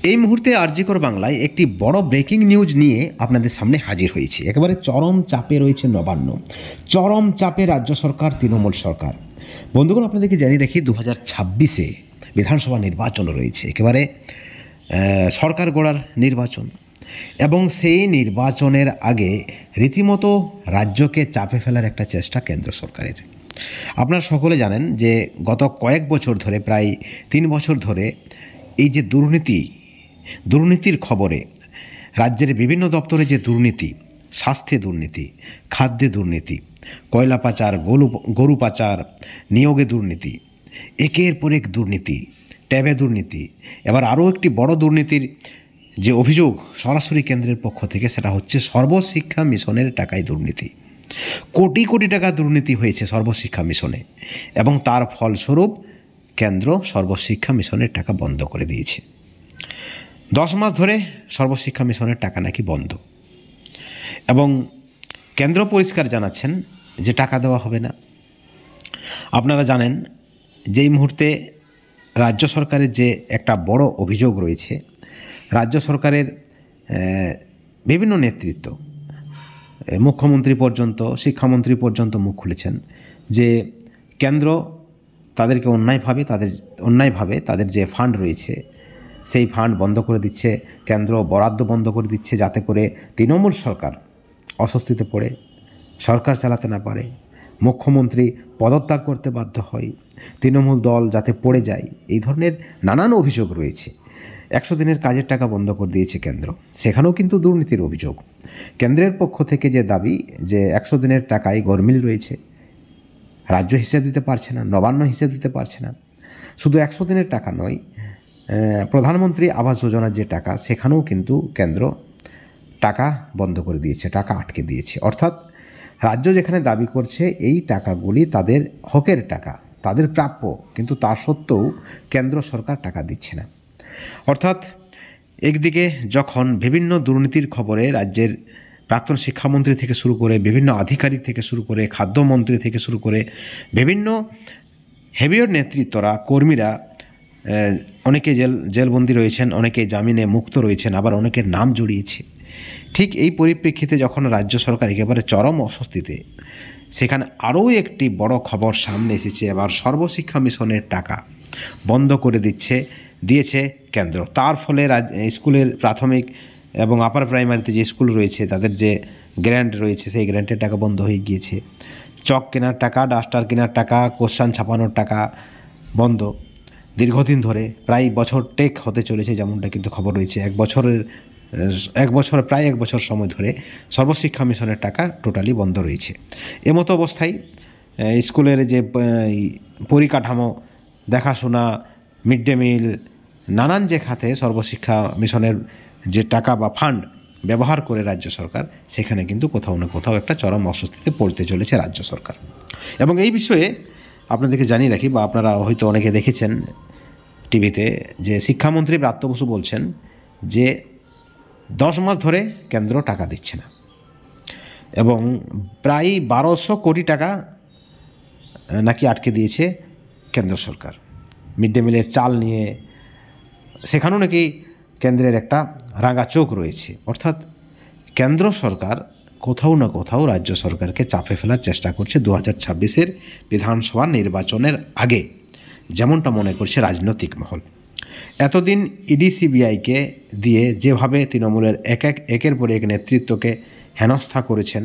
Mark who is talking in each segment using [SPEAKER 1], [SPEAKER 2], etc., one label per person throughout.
[SPEAKER 1] এই মুহূর্তে আরজিকর বাংলায় একটি বড় ব্রেকিং নিউজ নিয়ে আপনাদের সামনে হাজির হয়েছে। একেবারে চরম চাপে রয়েছে নবান্ন, চরম চাপে রাজ্য সরকার, তৃণমূল সরকার। বন্ধুগণ, আপনাদেরকে জানিয়ে রাখি 2026-এ বিধানসভা নির্বাচন রয়েছে, একেবারে সরকার গড়ার নির্বাচন, এবং সেই নির্বাচনের আগে রীতিমতো রাজ্যকে চাপে ফেলার একটা চেষ্টা কেন্দ্র সরকারের। আপনারা সকলে জানেন যে গত কয়েক বছর ধরে, প্রায় 3 বছর ধরে, এই যে দুর্নীতির খবরে রাজ্যের বিভিন্ন দপ্তরে যে দুর্নীতি, স্বাস্থ্যে দুর্নীতি, খাদ্যে দুর্নীতি, কয়লা পাচার, গরু পাচার, নিয়োগে দুর্নীতি, একের পর এক দুর্নীতি, ট্যাবে দুর্নীতি, এবার আরও একটি বড় দুর্নীতির যে অভিযোগ সরাসরি কেন্দ্রের পক্ষ থেকে, সেটা হচ্ছে সর্বশিক্ষা মিশনের টাকায় দুর্নীতি। কোটি কোটি টাকা দুর্নীতি হয়েছে সর্বশিক্ষা মিশনে, এবং তার ফলস্বরূপ কেন্দ্র সর্বশিক্ষা মিশনের টাকা বন্ধ করে দিয়েছে। 10 মাস ধরে সর্বশিক্ষা মিশনের টাকা নাকি বন্ধ, এবং কেন্দ্র পরিষ্কার জানাচ্ছেন যে টাকা দেওয়া হবে না। আপনারা জানেন যে এই মুহূর্তে রাজ্য সরকারের যে একটা বড় অভিযোগ রয়েছে, রাজ্য সরকারের বিভিন্ন নেতৃত্ব, মুখ্যমন্ত্রী পর্যন্ত, শিক্ষামন্ত্রী পর্যন্ত মুখ খুলেছেন যে কেন্দ্র তাদেরকে অন্যায়ভাবে তাদের যে ফান্ড রয়েছে সেই ফান্ড বন্ধ করে দিচ্ছে, কেন্দ্র বরাদ্দ বন্ধ করে দিচ্ছে, যাতে করে তৃণমূল সরকার অস্বস্তিতে পড়ে সরকার চালাতে না পারে, মুখ্যমন্ত্রী পদত্যাগ করতে বাধ্য হয়, তৃণমূল দল যাতে পড়ে যায়। এই ধরনের নানান অভিযোগ রয়েছে। 100 দিনের কাজের টাকা বন্ধ করে দিয়েছে কেন্দ্র, সেখানেও কিন্তু দুর্নীতির অভিযোগ। কেন্দ্রের পক্ষ থেকে যে দাবি যে 100 দিনের টাকায় গরমিল রয়েছে, রাজ্য হিসেব দিতে পারছে না, নবান্ন হিসেব দিতে পারছে না। শুধু 100 দিনের টাকা নয়, প্রধানমন্ত্রী আবাস যোজনার যে টাকা, সেখানেও কিন্তু কেন্দ্র টাকা বন্ধ করে দিয়েছে, টাকা আটকে দিয়েছে। অর্থাৎ রাজ্য যেখানে দাবি করছে এই টাকাগুলি তাদের হকের টাকা, তাদের প্রাপ্য, কিন্তু তা সত্ত্বেও কেন্দ্র সরকার টাকা দিচ্ছে না। অর্থাৎ একদিকে যখন বিভিন্ন দুর্নীতির খবরে রাজ্যের প্রাক্তন শিক্ষামন্ত্রী থেকে শুরু করে, বিভিন্ন আধিকারিক থেকে শুরু করে, খাদ্যমন্ত্রী থেকে শুরু করে, বিভিন্ন হেভিয়র নেতৃত্বরা, কর্মীরা, অনেকে জেলবন্দি রয়েছেন, অনেকে জামিনে মুক্ত রয়েছেন, আবার অনেকের নাম জড়িয়েছে। ঠিক এই পরিপ্রেক্ষিতে যখন রাজ্য সরকার একেবারে চরম অস্বস্তিতে, সেখানে আরও একটি বড় খবর সামনে এসেছে। এবার সর্বশিক্ষা মিশনের টাকা বন্ধ করে দিয়েছে কেন্দ্র। তার ফলে স্কুলের প্রাথমিক এবং আপার প্রাইমারিতে যে স্কুল রয়েছে, তাদের যে গ্র্যান্ট রয়েছে, সেই গ্র্যান্টের টাকা বন্ধ হয়ে গিয়েছে। চক কেনার টাকা, ডাস্টার কেনার টাকা, কোশ্চান ছাপানোর টাকা বন্ধ দীর্ঘদিন ধরে, প্রায় বছর টেক হতে চলেছে, যেমনটা কিন্তু খবর রয়েছে। প্রায় এক বছর সময় ধরে সর্বশিক্ষা মিশনের টাকা টোটালি বন্ধ রয়েছে। এমতো অবস্থায় স্কুলের যে পরিকাঠামো, দেখাশোনা, মিড ডে মিল, নানান যে খাতে সর্বশিক্ষা মিশনের যে টাকা বা ফান্ড ব্যবহার করে রাজ্য সরকার, সেখানে কিন্তু কোথাও না কোথাও একটা চরম অস্বস্তিতে পড়তে চলেছে রাজ্য সরকার। এবং এই বিষয়ে আপনাদেরকে জানিয়ে রাখি, বা আপনারা হয়তো অনেকে দেখেছেন টিভিতে, যে শিক্ষামন্ত্রী ব্রাত্য বসু বলছেন যে 10 মাস ধরে কেন্দ্র টাকা দিচ্ছে না, এবং প্রায় 1200 কোটি টাকা নাকি আটকে দিয়েছে কেন্দ্র সরকার। মিড ডে মিলের চাল নিয়ে সেখানেও নাকি কেন্দ্রের একটা রাঙা চোখ রয়েছে। অর্থাৎ কেন্দ্র সরকার কোথাও না কোথাও রাজ্য সরকারকে চাপে ফেলার চেষ্টা করছে 2026-এর বিধানসভা নির্বাচনের আগে, যেমনটা মনে করছে রাজনৈতিক মহল। এতদিন ইডি সিবিআইকে দিয়ে যেভাবে তৃণমূলের একের পর এক নেতৃত্বকে হেনস্থা করেছেন,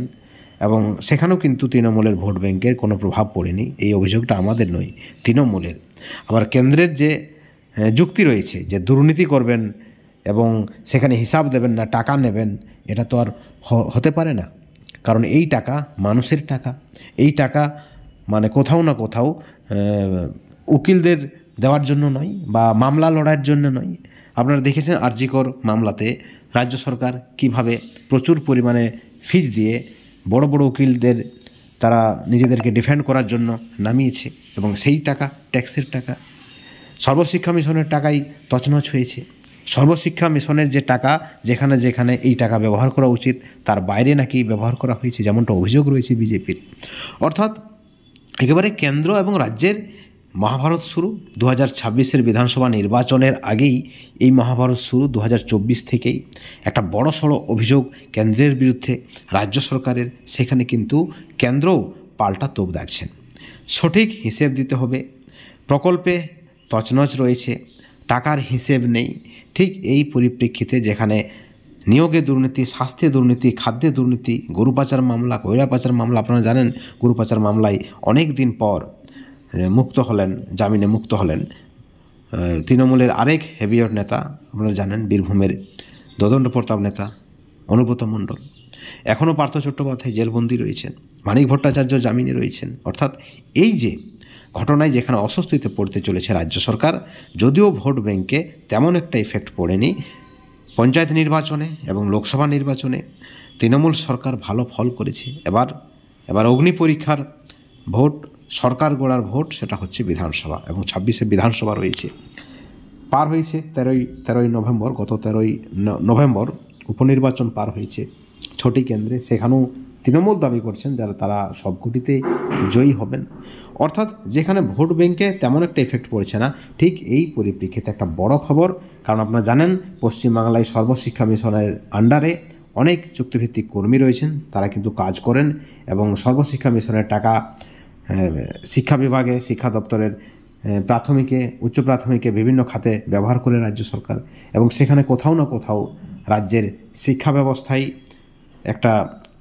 [SPEAKER 1] এবং সেখানেও কিন্তু তৃণমূলের ভোট ব্যাংকের কোনো প্রভাব পড়েনি। এই অভিযোগটা আমাদের নয়, তৃণমূলের। আবার কেন্দ্রের যে যুক্তি রয়েছে যে দুর্নীতি করবেন এবং সেখানে হিসাব দেবেন না, টাকা নেবেন, এটা তো আর হতে পারে না। কারণ এই টাকা মানুষের টাকা, এই টাকা মানে কোথাও না কোথাও উকিলদের দেওয়ার জন্য নয়, বা মামলা লড়াইয়ের জন্য নয়। আপনারা দেখেছেন আরজিকর মামলাতে রাজ্য সরকার কিভাবে প্রচুর পরিমাণে ফিজ দিয়ে বড় বড় উকিলদের তারা নিজেদেরকে ডিফেন্ড করার জন্য নামিয়েছে, এবং সেই টাকা ট্যাক্সের টাকা। সর্বশিক্ষা মিশনের টাকাই তছনছ হয়েছে। সর্বশিক্ষা মিশনের যে টাকা, যেখানে যেখানে এই টাকা ব্যবহার করা উচিত, তার বাইরে নাকি ব্যবহার করা হয়েছে, যেমনটা অভিযোগ রয়েছে বিজেপির। অর্থাৎ একেবারে কেন্দ্র এবং রাজ্যের মহাভারত শুরু 2026-এর বিধানসভা নির্বাচনের আগেই এই মহাভারত শুরু 2024 থেকেই একটা বড়সড় অভিযোগ কেন্দ্রের বিরুদ্ধে রাজ্য সরকারের। সেখানে কিন্তু কেন্দ্রও পাল্টা তোপ দাগছেন। সঠিক হিসেব দিতে হবে, প্রকল্পে তছনছ রয়েছে, টাকার হিসেব নেই। ঠিক এই পরিপ্রেক্ষিতে যেখানে নিয়োগে দুর্নীতি, স্বাস্থ্যে দুর্নীতি, খাদ্যে দুর্নীতি, গরু পাচার মামলা, কয়লা পাচার মামলা, আপনারা জানেন গরু পাচার মামলায় অনেক দিন পর মুক্ত হলেন, জামিনে মুক্ত হলেন তৃণমূলের আরেক হেভিওয়েট নেতা, আপনারা জানেন বীরভূমের দদণ্ড প্রতাপ নেতা অনুব্রত মণ্ডল। এখনও পার্থ চট্টোপাধ্যায় জেলবন্দি রয়েছেন, মানিক ভট্টাচার্য জামিনে রয়েছেন। অর্থাৎ এই যে ঘটনায় যেখানে অস্বস্তিতে পড়তে চলেছে রাজ্য সরকার, যদিও ভোট ব্যাংকে তেমন একটা ইফেক্ট পড়েনি, পঞ্চায়েত নির্বাচনে এবং লোকসভা নির্বাচনে তৃণমূল সরকার ভালো ফল করেছে। এবার অগ্নি পরীক্ষার ভোট, সরকার গড়ার ভোট, সেটা হচ্ছে বিধানসভা, এবং 26-এ বিধানসভা রয়েছে। পার হয়েছে 13ই নভেম্বর, গত 13ই নভেম্বর উপনির্বাচন পার হয়েছে 6টি কেন্দ্রে। সেখানেও তৃণমূল দাবি করছেন যারা তারা সবকটিতে জয়ী হবেন। অর্থাৎ যেখানে ভোট ব্যাংকে তেমন একটা এফেক্ট পড়ছে না, ঠিক এই পরিপ্রেক্ষিতে একটা বড় খবর। কারণ আপনারা জানেন পশ্চিমবাংলায় সর্বশিক্ষা মিশনের আন্ডারে অনেক চুক্তিভিত্তিক কর্মী রয়েছেন, তারা কিন্তু কাজ করেন এবং সর্বশিক্ষা মিশনের টাকা শিক্ষা বিভাগে, শিক্ষা দপ্তরের প্রাথমিকে, উচ্চ প্রাথমিকে বিভিন্ন খাতে ব্যবহার করে রাজ্য সরকার। এবং সেখানে কোথাও না কোথাও রাজ্যের শিক্ষা ব্যবস্থায় একটা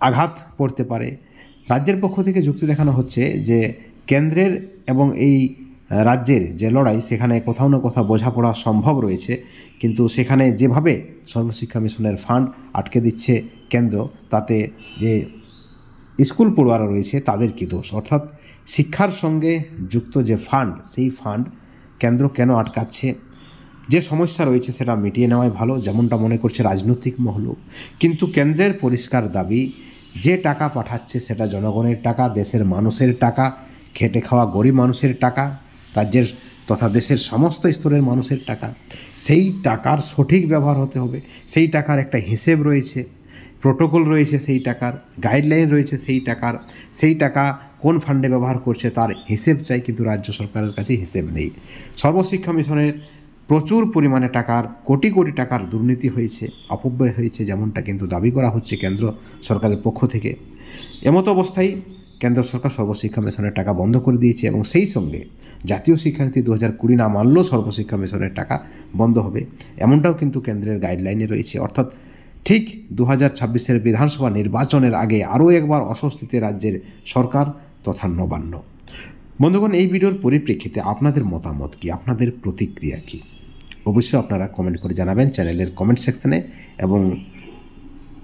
[SPEAKER 1] আঘাত পড়তে পারে। রাজ্যের পক্ষ থেকে যুক্তি দেখানো হচ্ছে যে কেন্দ্রের এবং এই রাজ্যের যে লড়াই, সেখানে কোথাও না কোথাও বোঝাপড়া সম্ভব রয়েছে, কিন্তু সেখানে যেভাবে সর্বশিক্ষা মিশনের ফান্ড আটকে দিচ্ছে কেন্দ্র, তাতে যে স্কুল পড়ুয়ারা রয়েছে তাদের কি দোষ? অর্থাৎ শিক্ষার সঙ্গে যুক্ত যে ফান্ড, সেই ফান্ড কেন্দ্র কেন আটকাচ্ছে? যে সমস্যা রয়েছে সেটা মিটিয়ে নেওয়াই ভালো, যেমনটা মনে করছে রাজনৈতিক মহলও। কিন্তু কেন্দ্রের পরিষ্কার দাবি, যে টাকা পাঠাচ্ছে সেটা জনগণের টাকা, দেশের মানুষের টাকা, খেটে খাওয়া গরিব মানুষের টাকা, রাজ্যের তথা দেশের সমস্ত স্তরের মানুষের টাকা। সেই টাকার সঠিক ব্যবহার হতে হবে। সেই টাকার একটা হিসেব রয়েছে, প্রোটোকল রয়েছে, সেই টাকার গাইডলাইন রয়েছে, সেই টাকা কোন ফান্ডে ব্যবহার করছে তার হিসেব চাই, কিন্তু রাজ্য সরকারের কাছে হিসেব নেই। সর্বশিক্ষা মিশনের প্রচুর পরিমাণে টাকার, কোটি কোটি টাকার দুর্নীতি হয়েছে, অপব্যয় হয়েছে, যেমনটা কিন্তু দাবি করা হচ্ছে কেন্দ্র সরকারের পক্ষ থেকে। এমতো অবস্থায় কেন্দ্র সরকার সর্বশিক্ষা মিশনের টাকা বন্ধ করে দিয়েছে, এবং সেই সঙ্গে জাতীয় শিক্ষানীতি 2020 না মানলেও সর্বশিক্ষা মিশনের টাকা বন্ধ হবে, এমনটাও কিন্তু কেন্দ্রের গাইডলাইনে রয়েছে। অর্থাৎ ঠিক 2026-এর বিধানসভা নির্বাচনের আগে আরও একবার অস্বস্তিতে রাজ্যের সরকার তথা নবান্ন। বন্ধুগণ, এই ভিডিওর পরিপ্রেক্ষিতে আপনাদের মতামত কি, আপনাদের প্রতিক্রিয়া কি? অবশ্যই আপনারা কমেন্ট করে জানাবেন চ্যানেলের কমেন্ট সেকশনে। এবং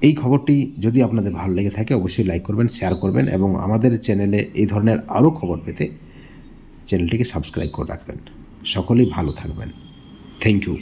[SPEAKER 1] এই খবরটি যদি আপনাদের ভালো লেগে থাকে অবশ্যই লাইক করবেন, শেয়ার করবেন, এবং আমাদের চ্যানেলে এই ধরনের আরও খবর পেতে চ্যানেলটিকে সাবস্ক্রাইব করে রাখবেন। সকলেই ভালো থাকবেন। Thank you.